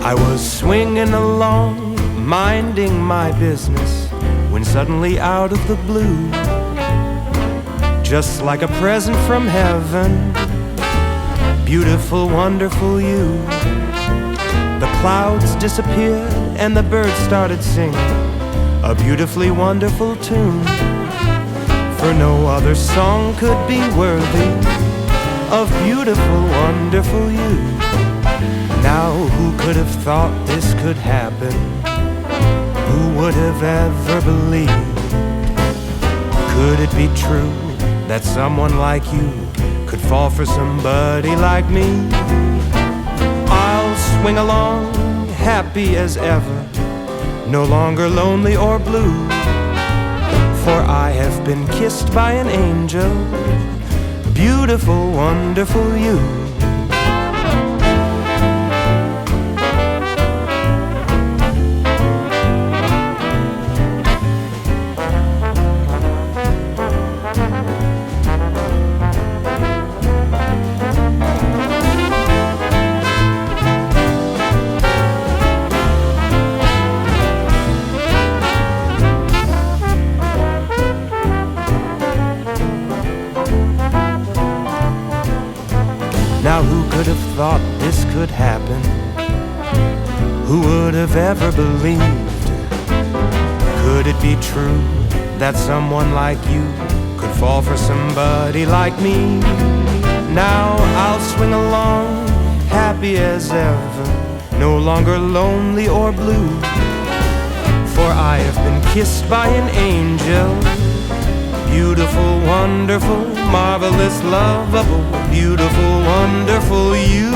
I was swinging along, minding my business, when suddenly out of the blue, just like a present from heaven, beautiful, wonderful you. The clouds disappeared and the birds started singing a beautifully wonderful tune, for no other song could be worthy of beautiful, wonderful you. Now who could have thought this could happen? Who would have ever believed? Could it be true that someone like you could fall for somebody like me? I'll swing along, happy as ever, no longer lonely or blue, for I have been kissed by an angel, beautiful, wonderful you. Now who could have thought this could happen? Who would have ever believed? Could it be true that someone like you could fall for somebody like me? Now I'll swing along, happy as ever, no longer lonely or blue, for I have been kissed by an angel, beautiful, wonderful, marvelous, lovable, beautiful, wonderful you.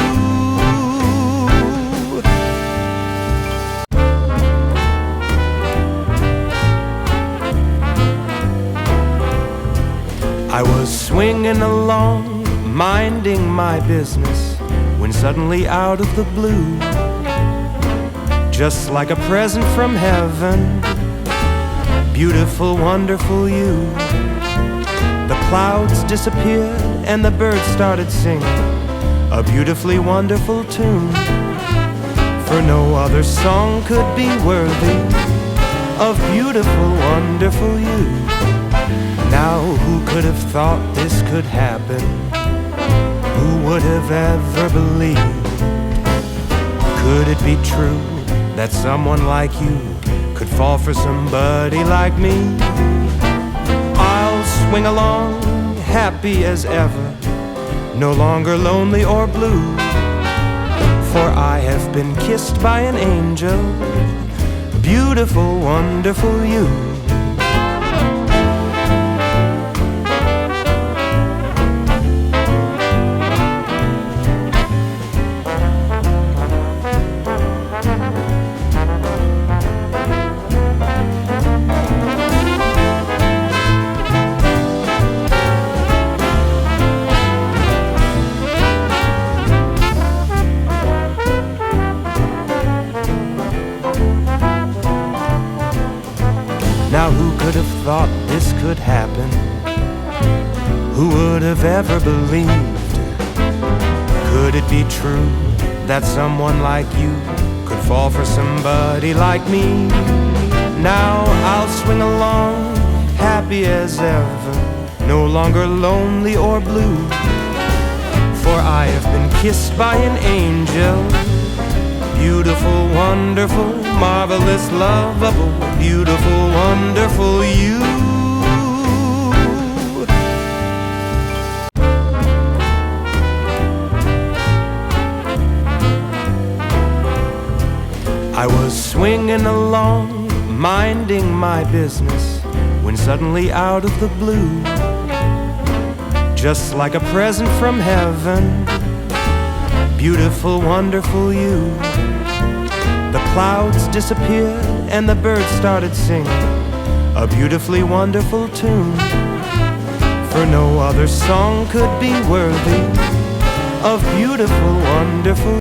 I was swinging along, minding my business, when suddenly out of the blue, just like a present from heaven, beautiful, wonderful you. The clouds disappeared and the birds started singing a beautifully wonderful tune, for no other song could be worthy of beautiful, wonderful you. Now who could have thought this could happen? Who would have ever believed? Could it be true that someone like you could fall for somebody like me? I'll swing along, happy as ever, no longer lonely or blue, for I have been kissed by an angel, beautiful, wonderful you. Now who could have thought this could happen? Who would have ever believed? Could it be true that someone like you could fall for somebody like me? Now I'll swing along, happy as ever, no longer lonely or blue, for I have been kissed by an angel, beautiful, wonderful, marvelous, lovable, beautiful, wonderful you. I was swinging along, minding my business, when suddenly out of the blue, just like a present from heaven, beautiful, wonderful you. The clouds disappeared and the birds started singing a beautifully wonderful tune, for no other song could be worthy of beautiful, wonderful